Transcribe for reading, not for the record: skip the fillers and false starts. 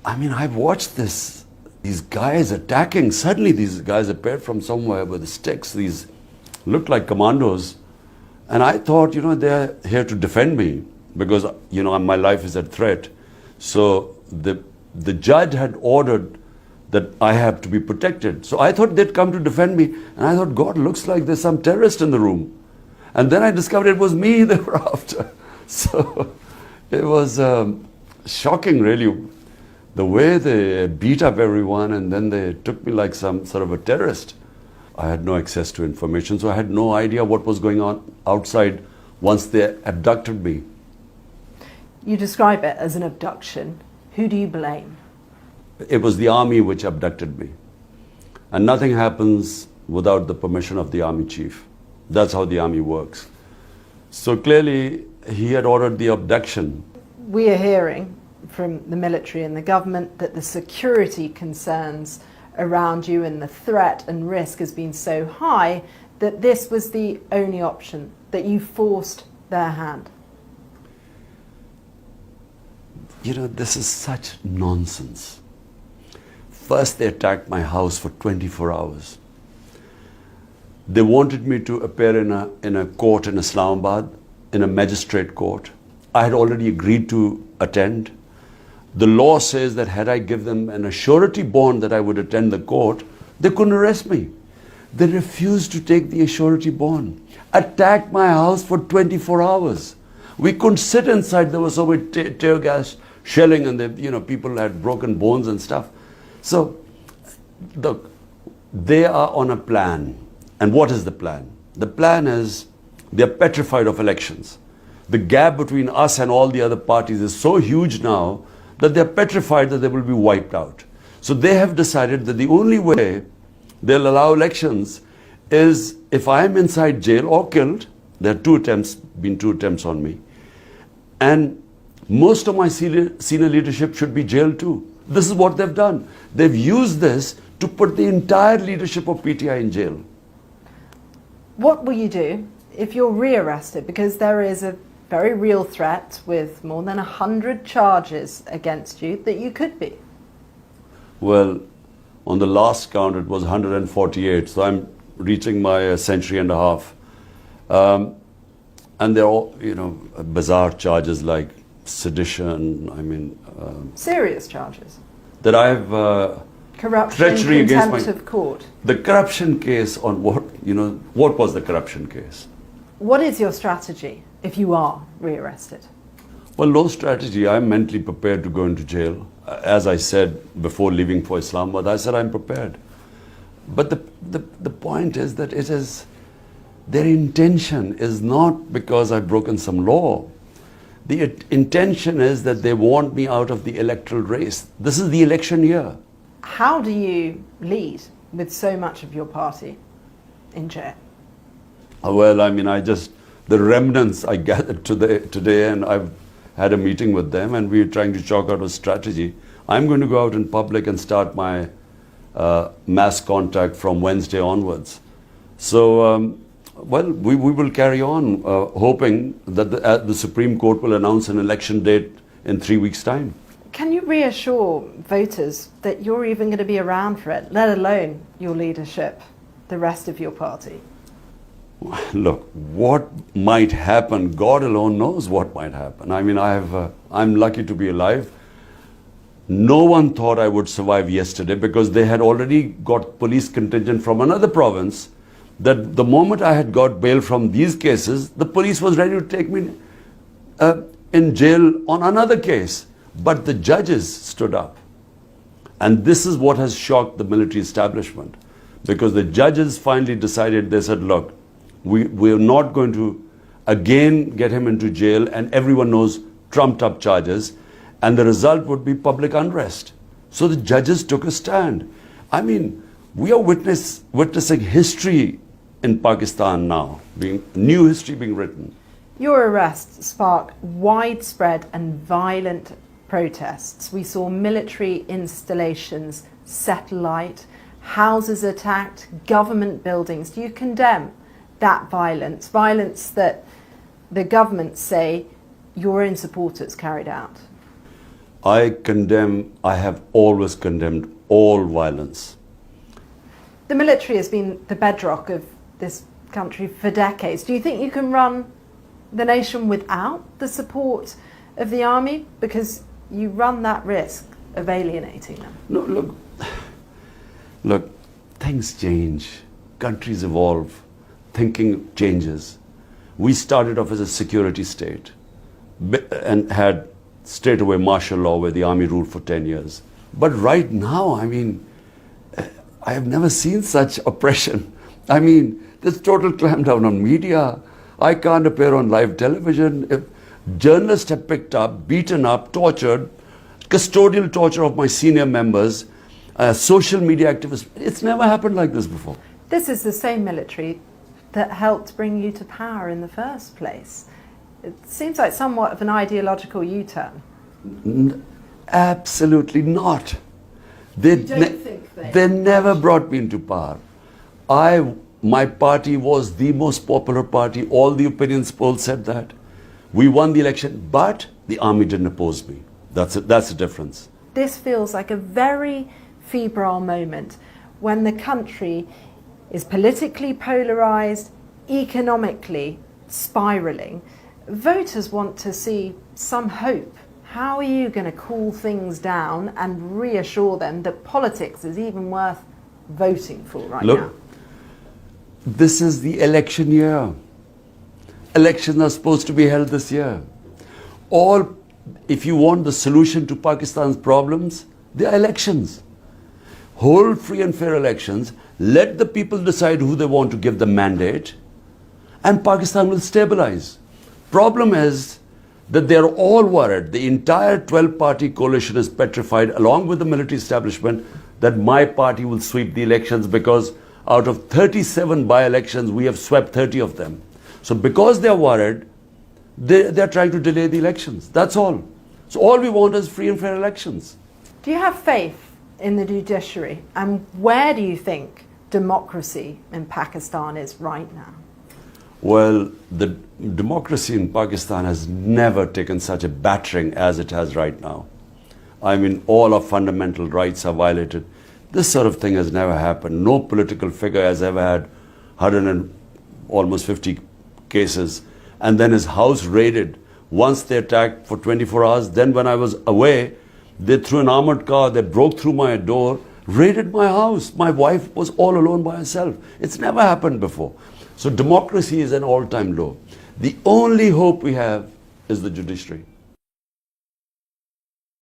I mean, I've watched these guys attacking. Suddenly these guys appeared from somewhere with sticks. These looked like commandos. And I thought, they're here to defend me because, my life is at threat. So the judge had ordered that I have to be protected. So I thought they'd come to defend me. And I thought, God, looks like there's some terrorist in the room. And then I discovered it was me they were after. So it was shocking, really, the way they beat up everyone, and then they took me like some sort of a terrorist. I had no access to information, so I had no idea what was going on outside once they abducted me. You describe it as an abduction. Who do you blame? It was the army which abducted me. And nothing happens without the permission of the army chief. That's how the army works. So clearly, he had ordered the abduction. We are hearing from the military and the government that the security concerns around you and the threat and risk has been so high that this was the only option, that you forced their hand. This is such nonsense. First, they attacked my house for 24 hours. They wanted me to appear in a court in Islamabad, in a magistrate court. I had already agreed to attend. The law says that had I given them an surety bond that I would attend the court, they couldn't arrest me. They refused to take the surety bond. Attacked my house for 24 hours. We couldn't sit inside. There was so much tear gas shelling, and people had broken bones and stuff. So, look, they are on a plan. And what is the plan? The plan is they're petrified of elections. The gap between us and all the other parties is so huge now that they're petrified that they will be wiped out. So they have decided that the only way they'll allow elections is if I'm inside jail or killed. There are been two attempts on me. And most of my senior leadership should be jailed too. This is what they've done. They've used this to put the entire leadership of PTI in jail. What will you do if you're rearrested? Because there is a very real threat with more than 100 charges against you that you could be. Well, on the last count, it was 148. So I'm reaching my century and a half. And they're all, bizarre charges like sedition, serious charges? That I've... corruption, treachery contempt of court. The corruption case on what, what was the corruption case? What is your strategy if you are rearrested? Well, no strategy. I'm mentally prepared to go into jail. As I said before leaving for Islamabad, I said I'm prepared. But the point is that their intention is not because I've broken some law. The intention is that they want me out of the electoral race. This is the election year. How do you lead with so much of your party in jail? Well, the remnants I gathered today, and I've had a meeting with them, and we're trying to chalk out a strategy. I'm going to go out in public and start my mass contact from Wednesday onwards. So, we will carry on, hoping that the Supreme Court will announce an election date in 3 weeks' time. Can you reassure voters that you're even going to be around for it, let alone your leadership, the rest of your party? Look, what might happen, God alone knows what might happen. I'm lucky to be alive. No one thought I would survive yesterday because they had already got police contingent from another province, that the moment I had got bail from these cases, the police was ready to take me in jail on another case. But the judges stood up. And this is what has shocked the military establishment. Because the judges finally decided, they said, look, we're not going to again get him into jail, and everyone knows trumped up charges, and the result would be public unrest. So the judges took a stand. We are witnessing history in Pakistan now, new history being written. Your arrest sparked widespread and violent protests. We saw military installations set alight, houses attacked, government buildings. Do you condemn that violence that the government say your own supporters carried out? I have always condemned all violence. The military has been the bedrock of this country for decades. Do you think you can run the nation without the support of the army? Because you run that risk of alienating them. No, look, things change. Countries evolve. Thinking changes. We started off as a security state and had straight away martial law where the army ruled for 10 years. But right now, I mean, I have never seen such oppression. I mean, there's total clampdown on media. I can't appear on live television. If journalists have picked up, beaten up, tortured, custodial torture of my senior members, social media activists. It's never happened like this before. This is the same military that helped bring you to power in the first place. It seems like somewhat of an ideological U-turn. Absolutely not. They never brought me into power. My party was the most popular party. All the opinions polls said that. We won the election, but the army didn't oppose me. That's the difference. This feels like a very febrile moment when the country is politically polarized, economically spiraling. Voters want to see some hope. How are you going to cool things down and reassure them that politics is even worth voting for right now? Look, this is the election year. Elections are supposed to be held this year. If you want the solution to Pakistan's problems, they are elections. Hold free and fair elections. Let the people decide who they want to give the mandate, and Pakistan will stabilize. Problem is that they are all worried. The entire 12-party coalition is petrified, along with the military establishment, that my party will sweep the elections, because out of 37 by-elections, we have swept 30 of them. So because they are worried, they are trying to delay the elections. That's all. So all we want is free and fair elections. Do you have faith in the judiciary? And where do you think democracy in Pakistan is right now? Well, the democracy in Pakistan has never taken such a battering as it has right now. I mean, all our fundamental rights are violated. This sort of thing has never happened. No political figure has ever had 150 cases and then his house raided. Once they attacked for 24 hours. Then when I was away, they threw an armored car, they broke through my door, raided my house. My wife was all alone by herself. It's never happened before. So democracy is an all-time low. The only hope we have is the judiciary.